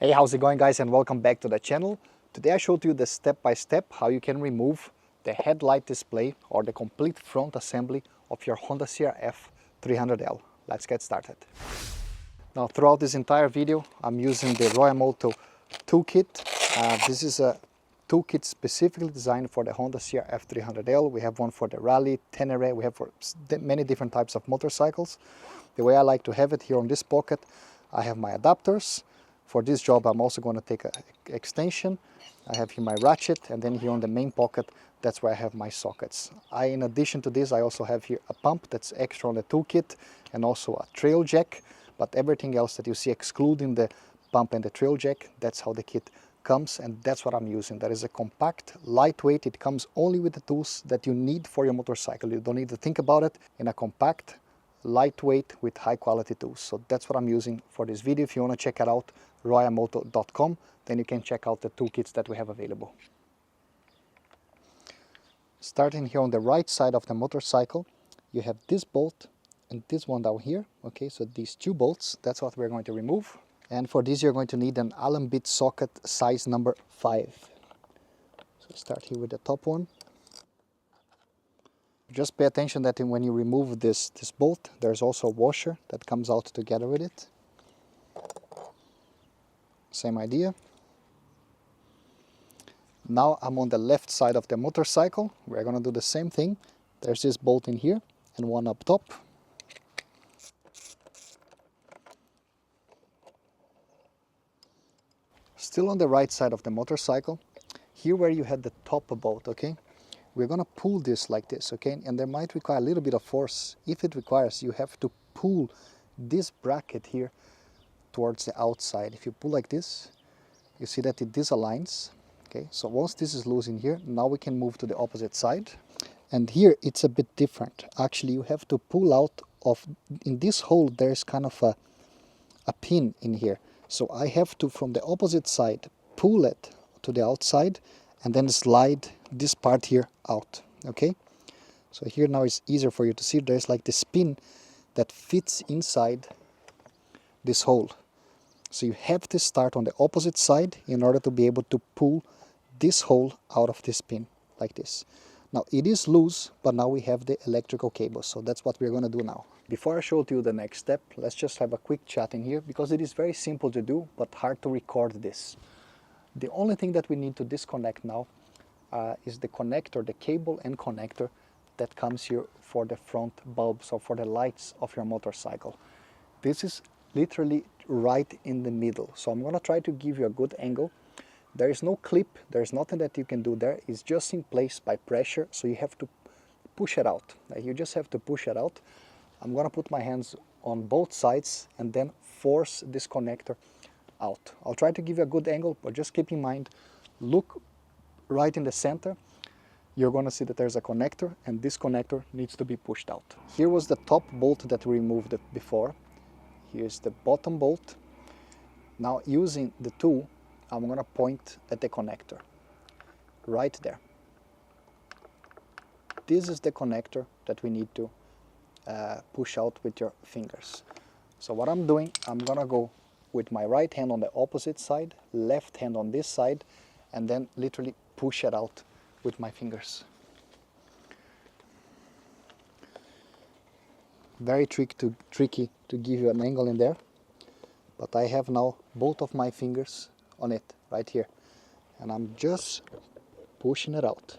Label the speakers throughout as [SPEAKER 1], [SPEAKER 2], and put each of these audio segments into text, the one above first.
[SPEAKER 1] Hey, how's it going, guys, and welcome back to the channel. Today I showed you the step-by-step how you can remove the headlight display or the complete front assembly of your Honda CRF300L. Let's get started. Now, throughout this entire video, I'm using the Reinstallation toolkit. This is a toolkit specifically designed for the Honda CRF300L. We have one for the Rally, TYRE, we have for many different types of motorcycles. The way I like to have it here on this pocket, I have my adapters. For this job, I'm also going to take an extension. I have here my ratchet, and then here on the main pocket, that's where I have my sockets. In addition to this, I also have here a pump that's extra on the toolkit, and also a trail jack. But everything else that you see, excluding the pump and the trail jack, that's how the kit comes, and that's what I'm using. That is a compact, lightweight. It comes only with the tools that you need for your motorcycle. You don't need to think about it. In a compact, lightweight with high quality tools. So that's what I'm using for this video. If you want to check it out, royamoto.com, then you can check out the toolkits that we have available. Starting here on the right side of the motorcycle, you have this bolt and this one down here. Okay, so these two bolts, that's what we're going to remove. And for this, you're going to need an Allen bit socket size number 5. So start here with the top one. Just pay attention that when you remove this bolt, there's also a washer that comes out together with it. Same idea. Now I'm on the left side of the motorcycle. We're going to do the same thing. There's this bolt in here and one up top. Still on the right side of the motorcycle, here where you had the top bolt, okay? We're going to pull this like this, okay? And there might require a little bit of force. If it requires, you have to pull this bracket here towards the outside. If you pull like this, you see that it disaligns. Okay, so once this is loose in here, now we can move to the opposite side. And here it's a bit different. Actually, you have to pull out of, in this hole, there's kind of a pin in here. So I have to, from the opposite side, pull it to the outside and then slide this part here out, okay? So here now it's easier for you to see. There's like this pin that fits inside this hole. So you have to start on the opposite side in order to be able to pull this hole out of this pin, like this. Now it is loose, but now we have the electrical cable, so that's what we're going to do now. Before I show you the next step, let's just have a quick chat in here, because it is very simple to do, but hard to record this. The only thing that we need to disconnect now is the connector, the cable and connector that comes here for the front bulbs or for the lights of your motorcycle. This is literally right in the middle, so I'm going to try to give you a good angle. There is no clip, there's nothing that you can do there. It's just in place by pressure, so you have to push it out. You just have to push it out. I'm going to put my hands on both sides and then force this connector out. I'll try to give you a good angle, but just keep in mind, look right in the center. You're going to see that there's a connector, and this connector needs to be pushed out. Here was the top bolt that we removed before. Here's the bottom bolt. Now, using the tool, I'm going to point at the connector right there. This is the connector that we need to push out with your fingers. So what I'm doing, I'm going to go with my right hand on the opposite side, left hand on this side, and then literally push it out with my fingers. Very tricky to give you an angle in there, but I have now both of my fingers on it right here, and I'm just pushing it out,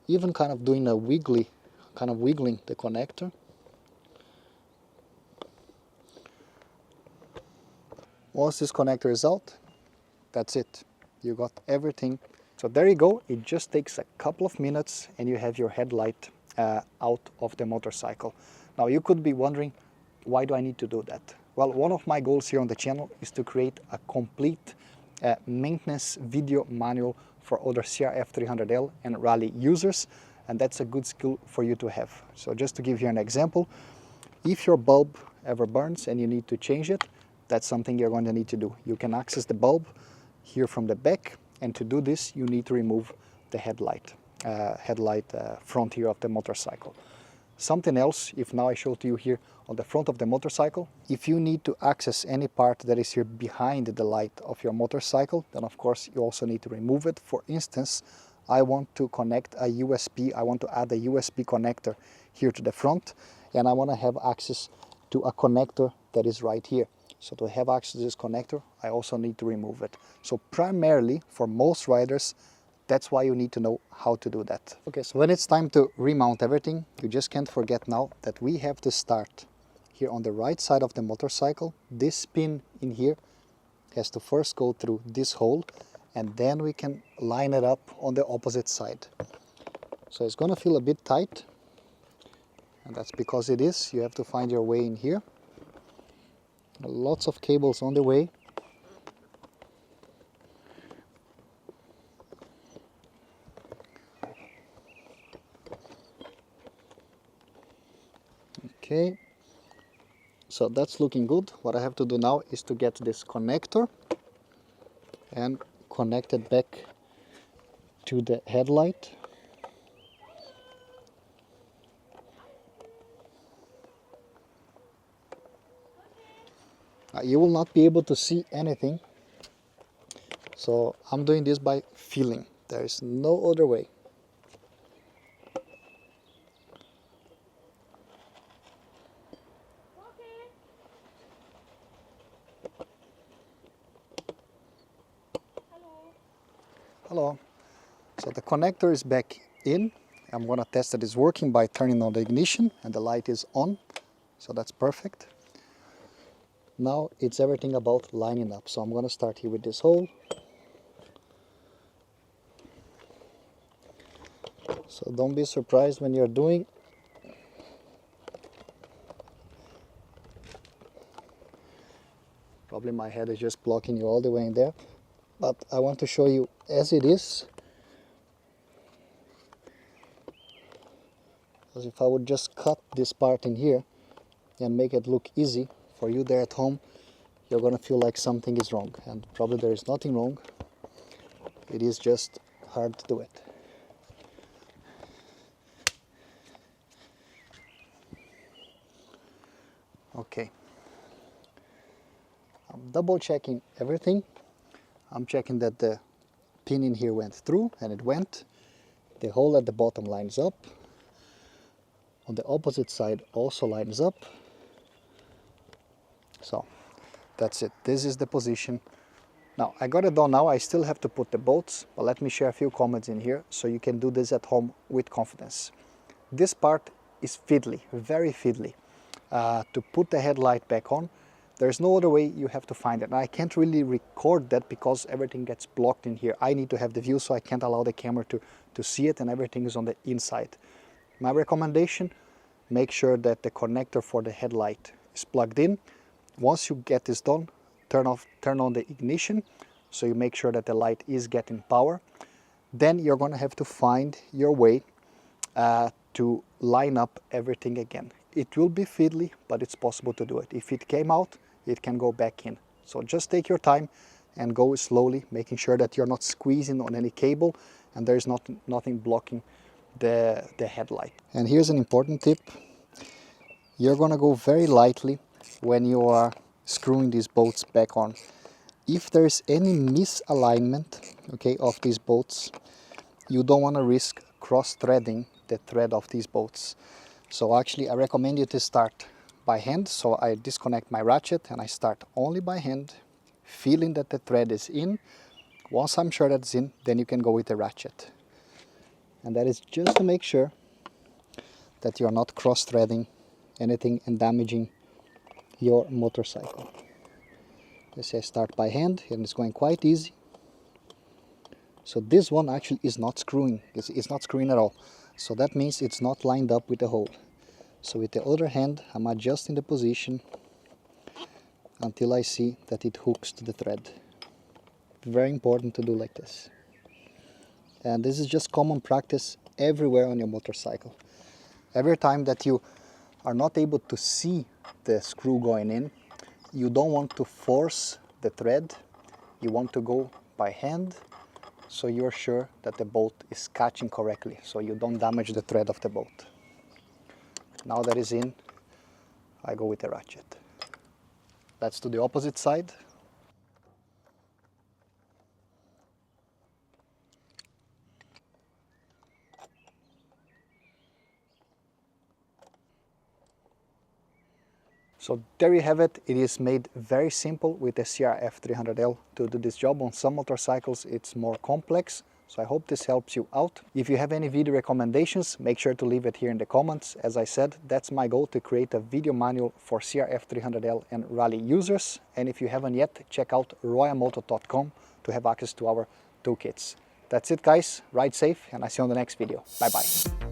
[SPEAKER 1] even kind of doing a wiggling the connector. Once this connector is out, that's it. You got everything. So there you go. It just takes a couple of minutes and you have your headlight out of the motorcycle. Now you could be wondering, why do I need to do that? Well, one of my goals here on the channel is to create a complete maintenance video manual for other CRF300L and Rally users, and that's a good skill for you to have. So just to give you an example, if your bulb ever burns and you need to change it, that's something you're going to need to do. You can access the bulb here from the back, and to do this you need to remove the headlight front here of the motorcycle. Something else, if now I show to you here on the front of the motorcycle, if you need to access any part that is here behind the light of your motorcycle, then of course you also need to remove it. For instance, I want to connect a USB, I want to add a USB connector here to the front, and I want to have access to a connector that is right here. So to have access to this connector, I also need to remove it. So primarily, for most riders, that's why you need to know how to do that. Okay, so when it's time to remount everything, you just can't forget now that we have to start here on the right side of the motorcycle. This pin in here has to first go through this hole, and then we can line it up on the opposite side. So it's gonna feel a bit tight, and that's because it is. You have to find your way in here. Lots of cables on the way. Okay, so that's looking good. What I have to do now is to get this connector and connect it back to the headlight. You will not be able to see anything, so I'm doing this by feeling. There is no other way. Hello. So the connector is back in. I'm going to test that it's working by turning on the ignition, and the light is on. So that's perfect. Now it's everything about lining up. So I'm going to start here with this hole. So don't be surprised when you're doing. Probably my head is just blocking you all the way in there. But I want to show you as it is. As if I would just cut this part in here and make it look easy for you there at home, you're gonna feel like something is wrong, and probably there is nothing wrong. It is just hard to do it. Okay. I'm double checking everything. I'm checking that the pin in here went through, and it went. The hole at the bottom lines up. On the opposite side also lines up. So that's it. This is the position. Now I got it done now. I still have to put the bolts, but let me share a few comments in here so you can do this at home with confidence. This part is fiddly, very fiddly. To put the headlight back on, there's no other way. You have to find it. Now, I can't really record that because everything gets blocked in here. I need to have the view, so I can't allow the camera to see it, and everything is on the inside. My recommendation, make sure that the connector for the headlight is plugged in. Once you get this done, turn on the ignition, so you make sure that the light is getting power. Then you're going to have to find your way to line up everything again. It will be fiddly, but it's possible to do it. If it came out, it can go back in. So just take your time and go slowly, making sure that you're not squeezing on any cable and there's nothing blocking the headlight. And here's an important tip. You're gonna go very lightly when you are screwing these bolts back on. If there's any misalignment, okay, of these bolts, you don't want to risk cross-threading the thread of these bolts. So actually I recommend you to start by hand. So I disconnect my ratchet and I start only by hand, feeling that the thread is in. Once I'm sure that's in, then you can go with the ratchet. And that is just to make sure that you're not cross-threading anything and damaging your motorcycle. Let's say I start by hand and it's going quite easy. So this one actually is not screwing, it's not screwing at all. So that means it's not lined up with the hole. So with the other hand, I'm adjusting the position until I see that it hooks to the thread. Very important to do like this. And this is just common practice everywhere on your motorcycle. Every time that you are not able to see the screw going in, you don't want to force the thread, you want to go by hand, so you're sure that the bolt is catching correctly, so you don't damage the thread of the bolt. Now that is in, I go with the ratchet. Let's do the opposite side. So there you have it. It is made very simple with the CRF300L to do this job. On some motorcycles it's more complex, so I hope this helps you out. If you have any video recommendations, make sure to leave it here in the comments. As I said, that's my goal, to create a video manual for CRF300L and rally users. And if you haven't yet, check out royamoto.com to have access to our toolkits. That's it guys, ride safe, and I see you on the next video. Bye bye.